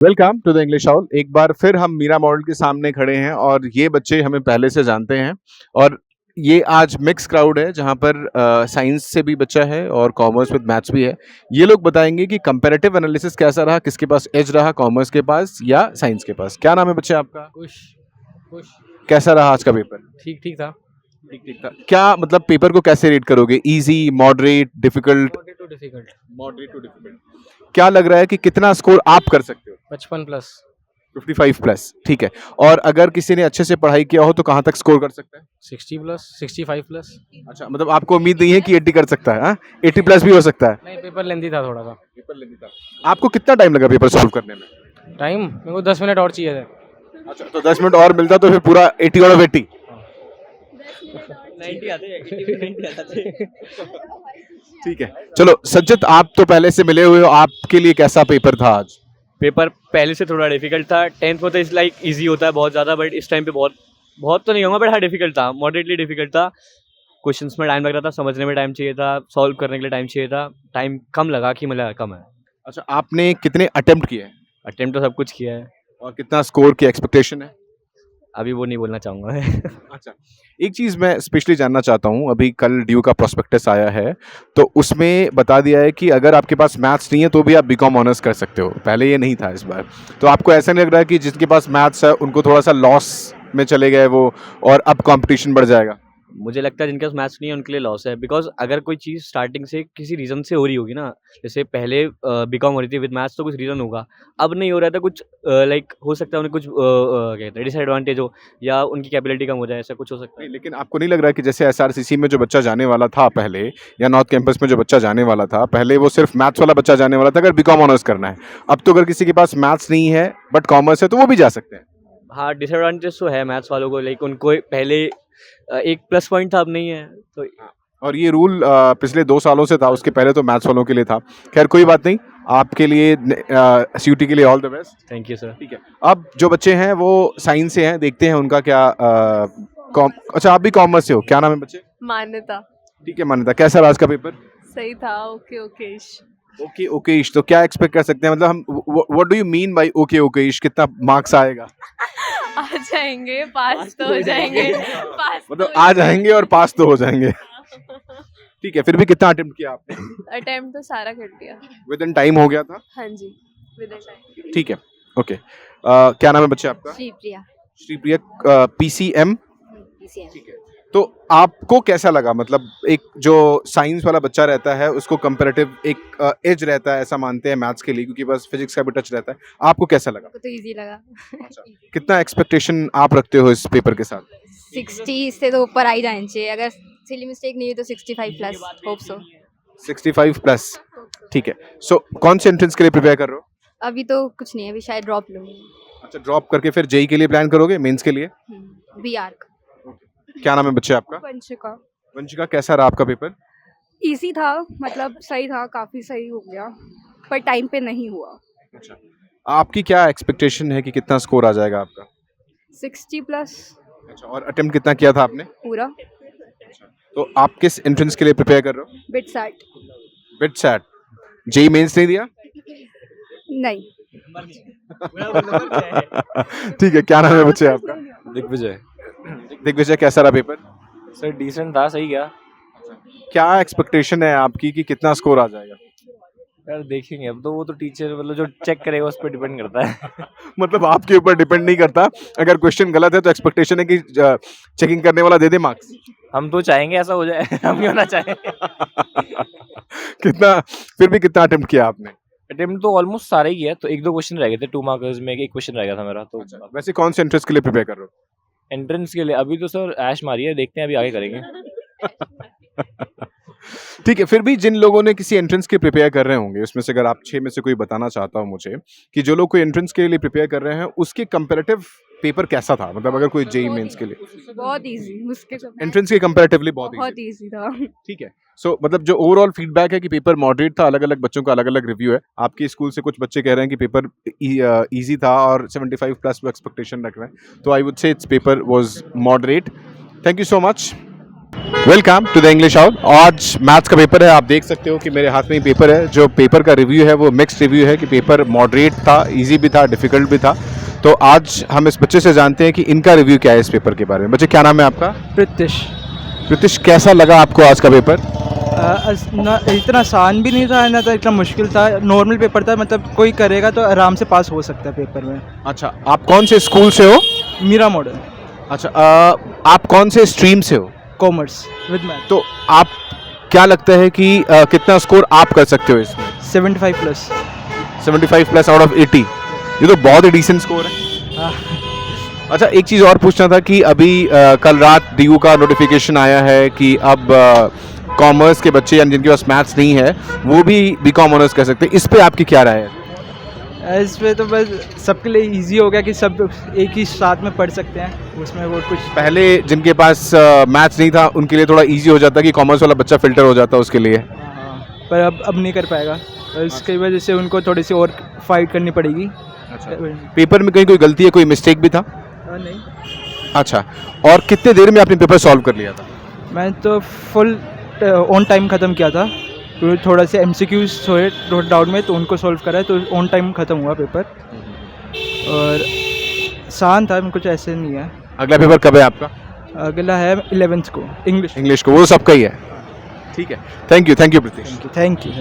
Welcome to the English हाउल। एक बार फिर हम मीरा मॉडल के सामने खड़े हैं और ये बच्चे हमें पहले से जानते हैं और ये आज मिक्स क्राउड है जहाँ पर साइंस से भी बच्चा है और कॉमर्स विद मैथ्स भी है। ये लोग बताएंगे कि कंपैरेटिव एनालिसिस कैसा रहा, किसके पास एज रहा, कॉमर्स के पास या साइंस के पास। क्या नाम है बच्चे आपका? खुश खुश कैसा रहा आज का पेपर? ठीक ठीक था। ठीक ठीक था। क्या मतलब पेपर को कैसे रेट करोगे? Easy, moderate, difficult? Moderate to difficult. Moderate to difficult. क्या लग रहा है कि कितना स्कोर आप कर सकते हो? 55 प्लस। 55 प्लस, ठीक है। और अगर किसी ने अच्छे से पढ़ाई किया हो तो कहाँ तक स्कोर कर सकता है? 60 प्लस, 65 प्लस। अच्छा, मतलब आपको उम्मीद नहीं है कि 80 कर सकता है? हाँ, 80 प्लस भी हो सकता है। नहीं, पेपर लेंदी था थोड़ा सा। पेपर लेनी था। आपको कितना टाइम लगा पेपर सॉल्व करने में? टाइम मेरे को 10 मिनट और चाहिए थे। अच्छा, तो 10 मिनट और मिलता तो फिर पूरा 80 आउट ऑफ 80। 90 आते 80 आते। ठीक है, चलो सज्जत, आप तो पहले से मिले हुए हो, आपके लिए कैसा पेपर था आज? पेपर पहले से थोड़ा डिफिकल्ट था। 10th में तो इस लाइक इजी होता है बहुत ज़्यादा, बट इस टाइम पे बहुत बहुत तो नहीं होगा, बट हाँ डिफिकल्ट था, मॉडरेटली डिफिकल्ट था। क्वेश्चंस में टाइम लग रहा था, समझने में टाइम चाहिए था, सॉल्व करने के लिए टाइम चाहिए था। टाइम कम लगा कि मतलब कम है। अच्छा, आपने कितने अटेम्प्ट किए हैं अटेम्प्ट तो सब कुछ किया है। और कितना स्कोर की एक्सपेक्टेशन है? अभी वो नहीं बोलना चाहूँगा मैं। अच्छा, एक चीज़ मैं स्पेशली जानना चाहता हूँ। अभी कल ड्यू का प्रोस्पेक्टस आया है, तो उसमें बता दिया है कि अगर आपके पास मैथ्स नहीं है तो भी आप बीकॉम ऑनर्स कर सकते हो। पहले ये नहीं था इस बार। तो आपको ऐसा नहीं लग रहा है कि जिनके पास मैथ्स है उनको थोड़ा सा लॉस में चले गए वो, और अब कंपटीशन बढ़ जाएगा? मुझे लगता है जिनके पास मैथ्स नहीं है उनके लिए लॉस है, बिकॉज अगर कोई चीज़ स्टार्टिंग से किसी रीज़न से हो रही होगी ना, जैसे पहले बीकॉम हो रही थी विद मैथ्स तो कुछ रीज़न होगा, अब नहीं हो रहा था कुछ, लाइक हो सकता है उन्हें कुछ क्या कहते हैं डिसएडवांटेज हो या उनकी कैपेबिलिटी कम हो जाए, ऐसा कुछ हो सकता है। नहीं, लेकिन आपको नहीं लग रहा है कि जैसे एसआरसीसी में जो बच्चा जाने वाला था पहले, या नॉर्थ कैंपस में जो बच्चा जाने वाला था पहले, वो सिर्फ मैथ्स वाला बच्चा जाने वाला था अगर बीकॉम ऑनर्स करना है। अब तो अगर किसी के पास मैथ्स नहीं है बट कॉमर्स है तो वो भी जा सकते हैं। हाँ, डिसएडवांटेज तो है मैथ्स वालों को, लाइक उनको पहले एक प्लस पॉइंट था, अब नहीं है तो। और ये रूल पिछले 2 सालों से था, उसके पहले तो मैथ्स वालों के लिए था। खैर कोई बात नहीं, आपके लिए सीयूटी के लिए all the best. Thank you sir. ठीक है, अब जो बच्चे हैं वो साइंस से हैं, देखते हैं उनका क्या अच्छा, आप भी कॉमर्स से हो, क्या नाम है बच्चे? मान्यता। ठीक है मान्यता, कैसा रहा आज का पेपर? सही था। Okay okay. ओके ओके इश, तो क्या एक्सपेक्ट कर सकते हैं? मतलब हम what do you mean by okay okay इश? कितना मार्क्स आएगा? आ जाएंगे, पास तो हो जाएंगे। पास मतलब आ जाएंगे और पास तो हो जाएंगे। ठीक है, फिर भी कितना अटेम्प्ट किया आपने? अटेम्प्ट तो सारा कर दिया। विद इन टाइम हो गया था? हाँ जी, विद इन टाइम। ठीक है, ओके। क्या नाम है बच्चे आपका? श्रीप्रिया। श्रीप्रिया, पीसीएम। पीसीएम। ठीक है, तो आपको कैसा लगा? मतलब एक जो साइंस वाला बच्चा रहता है उसको कंपैरेटिव एक एज रहता है, ऐसा मानते हैं मैथ्स के लिए, क्योंकि बस फिजिक्स का भी टच रहता है। आपको कैसा लगा? को तो इजी लगा। अच्छा, कितना एक्सपेक्टेशन आप रखते हो इस पेपर के साथ? 60 से तो ऊपर आ ही जाने चाहिए, अगर सिली मिस्टेक नहीं हुई तो 65 प्लस होप सो। 65 प्लस, ठीक है। सो कौन से एंट्रेंस के लिए प्रिपेयर कर रहे हो? अभी तो कुछ नहीं है, अभी शायद ड्रॉप लूंगी। अच्छा, ड्रॉप करके फिर जेई के लिए प्लान करोगे, मेंस के लिए? बीआर का। क्या नाम है बच्चे आपका? वंशिका। वंशिका, कैसा रहा आपका पेपर? इजी था, मतलब सही था, काफ़ी सही हो गया, पर टाइम पे नहीं हुआ। अच्छा, आपकी क्या एक्सपेक्टेशन है कि कितना स्कोर आ जाएगा आपका? 60 प्लस अच्छा, और अटेम्प्ट कितना किया था आपने? पूरा। तो आप किस एंट्रेंस के लिए प्रिपेयर कर रहे हो? BITSAT. BITSAT. JEE mains नहीं दिया? नहीं। ठीक है, क्या नाम है बच्चे आपका? दिग्विजय। दिग्विजय, कैसा रहा पेपर? सर डिसेंट था, सही गया। क्या एक्सपेक्टेशन है आपकी कि कितना स्कोर आ जाएगा? यार देखेंगे, अब तो वो तो टीचर मतलब जो चेक करेगा उस पर डिपेंड करता है। मतलब आपके ऊपर डिपेंड नहीं करता, अगर क्वेश्चन गलत है तो एक्सपेक्टेशन है कि चेकिंग करने वाला दे दे मार्क्स। हम तो चाहेंगे ऐसा हो जाए, हम क्यों ना चाहें। कितना, फिर भी कितना अटेम्प्ट किया आपने? अटेम्प्ट तो ऑलमोस्ट सारे ही किया, तो 1-2 क्वेश्चन रह गए थे, 2 मार्कर्स में एक क्वेश्चन रह गया था मेरा। तो वैसे कौन से एंट्रेंस के लिए प्रिपेयर कर रहे हो? एंट्रेंस के लिए अभी तो सर ऐश मारी है, देखते हैं अभी आगे करेंगे। ठीक है, फिर भी जिन लोगों ने किसी एंट्रेंस के प्रिपेयर कर रहे होंगे, उसमें से अगर आप 6 में से कोई बताना चाहता हो मुझे कि जो लोग कोई एंट्रेंस के लिए प्रिपेयर कर रहे हैं उसके कंपैरेटिव पेपर कैसा था? मतलब अगर कोई जेई मेंस के लिए बहुत इजी, उसके सब एंट्रेंस के कंपैरेटिवली बहुत बहुत easy। इजी था। ठीक है, सो मतलब जो ओवरऑल फीडबैक है कि पेपर मॉडरेट था, अलग अलग बच्चों का अलग अलग रिव्यू है। आपके स्कूल से कुछ बच्चे कह रहे हैं कि पेपर इजी था और 75 प्लस वो एक्सपेक्टेशन रख रहे हैं, तो I would say it's paper was moderate. Thank you so much. Welcome to the English out. आज मैथ्स का पेपर है, आप देख सकते हो कि मेरे हाथ में ही पेपर है। जो पेपर का रिव्यू है वो मिक्स्ड रिव्यू है कि पेपर मॉडरेट था, इजी भी था, डिफिकल्ट भी था। तो आज हम इस बच्चे से जानते हैं कि इनका रिव्यू क्या है इस पेपर के बारे में। बच्चे क्या नाम है आपका? प्रीतिश। प्रीतिश, कैसा लगा आपको आज का पेपर? इतना आसान भी नहीं था ना, तो इतना मुश्किल था। नॉर्मल पेपर था, मतलब कोई करेगा तो आराम से पास हो सकता है पेपर में। अच्छा, आप कौन से स्कूल से हो? मीरा मॉडल। अच्छा, आप कौन से स्ट्रीम से हो? Commerce with math. तो आप क्या लगता है कि कितना स्कोर आप कर सकते हो इसमें? 75 प्लस। 75 प्लस आउट ऑफ 80, ये तो बहुत ही डिसेंट स्कोर है। हाँ। अच्छा, एक चीज़ और पूछना था कि अभी कल रात डीयू का नोटिफिकेशन आया है कि अब कॉमर्स के बच्चे यानी जिनके पास मैथ्स नहीं है वो भी बीकॉम ऑनर्स कर सकते हैं। इस पे आपकी क्या राय है? इस पे तो बस सबके लिए इजी हो गया कि सब एक ही साथ में पढ़ सकते हैं, उसमें वो कुछ। पहले जिनके पास मैथ्स नहीं था उनके लिए थोड़ा इजी हो जाता कि कॉमर्स वाला बच्चा फिल्टर हो जाता उसके लिए। हाँ, पर अब नहीं कर पाएगा, और इसकी वजह से उनको थोड़ी सी और फाइट करनी पड़ेगी। अच्छा, पेपर में कहीं कोई गलती है, कोई मिस्टेक भी था? नहीं। अच्छा, और कितने देर में आपने पेपर सॉल्व कर लिया था? मैं तो फुल ऑन टाइम ख़त्म किया था, तो थोड़ा से MCQs हुए डाउट में तो उनको सॉल्व करा है, तो ऑन टाइम ख़त्म हुआ पेपर। और आसान था, कुछ ऐसे नहीं है। अगला पेपर कब है आपका? अगला है 11th को, इंग्लिश। इंग्लिश को, वो सबका ही है। ठीक है, thank you Pritish. Thank you.